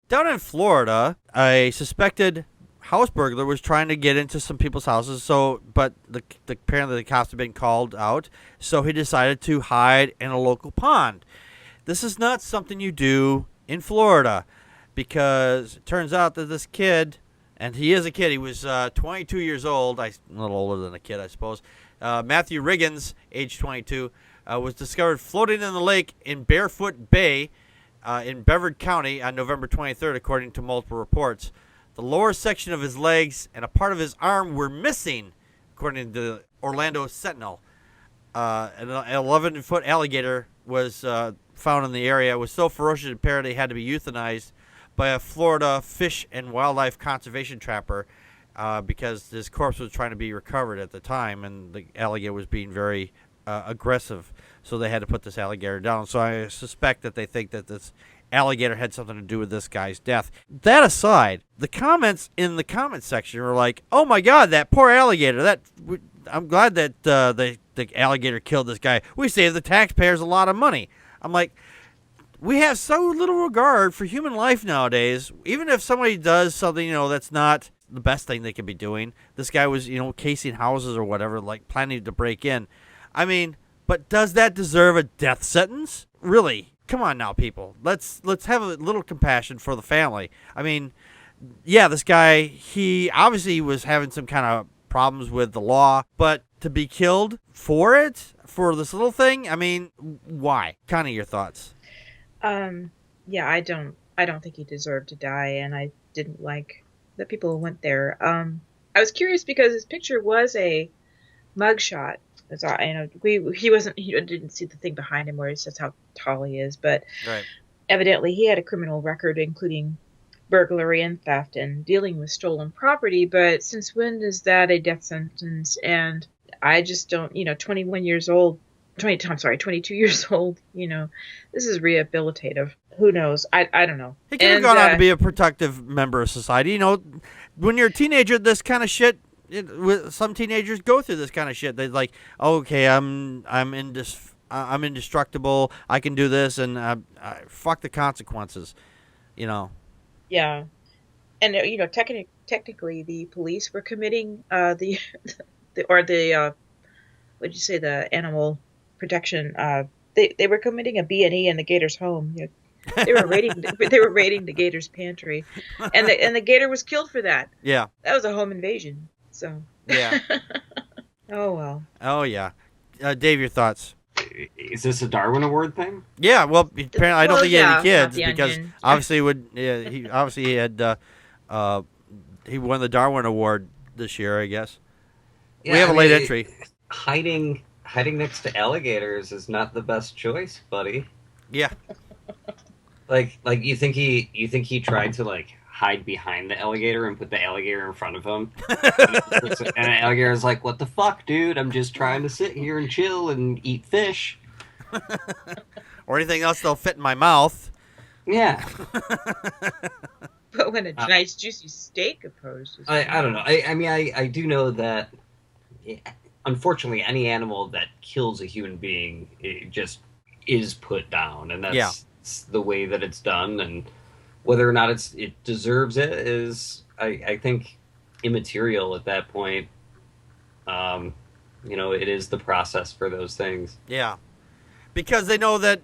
Down in Florida, a suspected house burglar was trying to get into some people's houses. But apparently the cops had been called out, so he decided to hide in a local pond. This is not something you do in Florida, because it turns out that this kid, and he is a kid, he was 22 years old, a little older than a kid, I suppose. Matthew Riggins, age 22, was discovered floating in the lake in Barefoot Bay in Brevard County on November 23rd, according to multiple reports. The lower section of his legs and a part of his arm were missing, according to the Orlando Sentinel. An 11-foot alligator was found in the area. It was so ferocious it apparently had to be euthanized by a Florida Fish and Wildlife Conservation trapper because his corpse was trying to be recovered at the time, and the alligator was being very aggressive, so they had to put this alligator down. So I suspect that they think that this alligator had something to do with this guy's death. That aside, the comments in the comment section were like, "Oh my God, that poor alligator! I'm glad that the alligator killed this guy. We saved the taxpayers a lot of money." I'm like, we have so little regard for human life nowadays. Even if somebody does something, that's not the best thing they could be doing. This guy was, casing houses or whatever, like planning to break in. I mean, but does that deserve a death sentence? Really? Come on now, people. Let's have a little compassion for the family. I mean, yeah, this guy, he obviously was having some kind of problems with the law, but to be killed for this little thing, I mean, why? Kind of your thoughts. Yeah, I don't think he deserved to die, and I didn't like that people went there. I was curious because his picture was a mugshot. It's, he didn't see the thing behind him where it says how tall he is, but right. Evidently he had a criminal record, including burglary and theft and dealing with stolen property. But since when is that a death sentence? And I just don't, 22 years old, this is rehabilitative. Who knows? I don't know. He could have gone on to be a productive member of society. When you're a teenager, this kind of shit, some teenagers go through this kind of shit. They're like, okay, I'm indestructible. I can do this, and fuck the consequences. Yeah, and technically, the police were committing the animal protection. They were committing a B&E in the Gator's home. They were raiding the Gator's pantry, and the Gator was killed for that. Yeah, that was a home invasion. So yeah. Oh well. Oh yeah. Dave, your thoughts? Is this a Darwin Award thing? Yeah. Well, apparently I don't think he had any kids because onion. Obviously he won the Darwin Award this year, I guess. Yeah, we have a late entry. Hiding next to alligators is not the best choice, buddy. Yeah. Like you think he tried to hide behind the alligator and put the alligator in front of him, and the alligator's like, "What the fuck, dude? I'm just trying to sit here and chill and eat fish." Or anything else that'll fit in my mouth. Yeah. But when a nice juicy steak approaches, I don't know. I do know that, unfortunately, any animal that kills a human being, it just is put down, and that's the way that it's done. And whether or not it deserves it is, I think, immaterial at that point. It is the process for those things. Yeah. Because they know that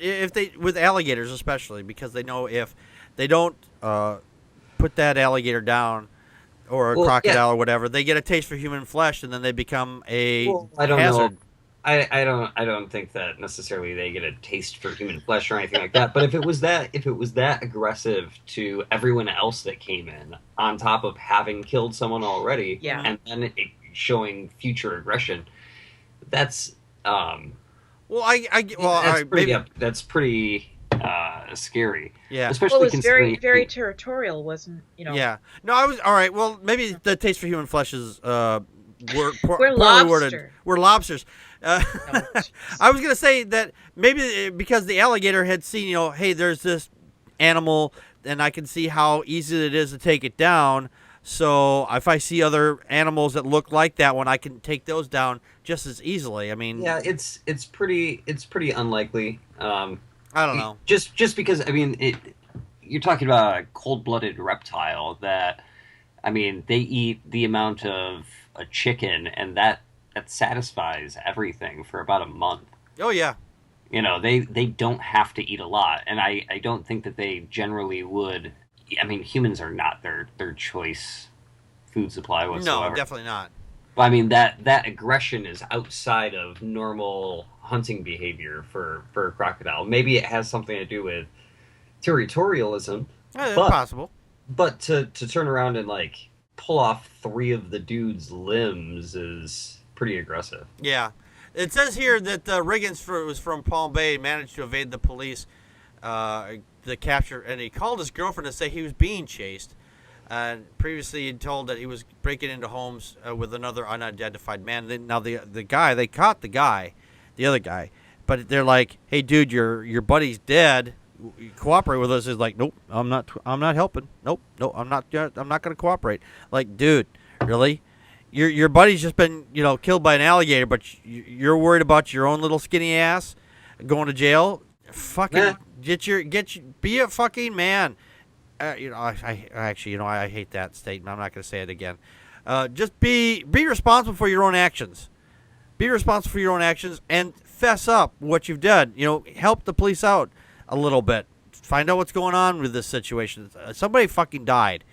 with alligators especially, because they know if they don't put that alligator down or a crocodile or whatever, they get a taste for human flesh and then they become a hazard. Know. I don't think that necessarily they get a taste for human flesh or anything like that. But if it was that aggressive to everyone else that came in, on top of having killed someone already, and then showing future aggression, that's that's pretty scary. Yeah, especially it was very very territorial, wasn't Yeah, no, I was all right. Well, maybe the taste for human flesh is we're lobster. We're lobsters. I was gonna say that maybe because the alligator had seen, hey, there's this animal, and I can see how easy it is to take it down. So if I see other animals that look like that one, I can take those down just as easily. I mean, yeah, it's pretty unlikely. I don't know. Just because you're talking about a cold-blooded reptile that, I mean, they eat the amount of a chicken, and that satisfies everything for about a month. Oh, yeah. You know, they don't have to eat a lot, and I don't think that they generally would. I mean, humans are not their choice food supply whatsoever. No, definitely not. But I mean, that aggression is outside of normal hunting behavior for a crocodile. Maybe it has something to do with territorialism. Yeah, it's possible. But to turn around and, like, pull off 3 of the dude's limbs is pretty aggressive. Yeah. It says here that Riggins was from Palm Bay, managed to evade the police, the capture, and he called his girlfriend to say he was being chased. And previously he'd told that he was breaking into homes with another unidentified man. Now they caught the guy, the other guy, but they're like, "Hey, dude, your buddy's dead. You cooperate with us." He's like, "Nope, I'm not helping. Nope, I'm not going to cooperate." Like, dude, really? Your buddy's just been, killed by an alligator, but you're worried about your own little skinny ass going to jail? Fucking be a fucking man. I hate that statement. I'm not going to say it again. Just be responsible for your own actions. Be responsible for your own actions and fess up what you've done. Help the police out a little bit. Find out what's going on with this situation. Somebody fucking died.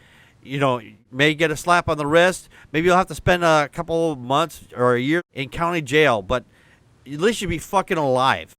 May get a slap on the wrist. Maybe you'll have to spend a couple of months or a year in county jail, but at least you'll be fucking alive.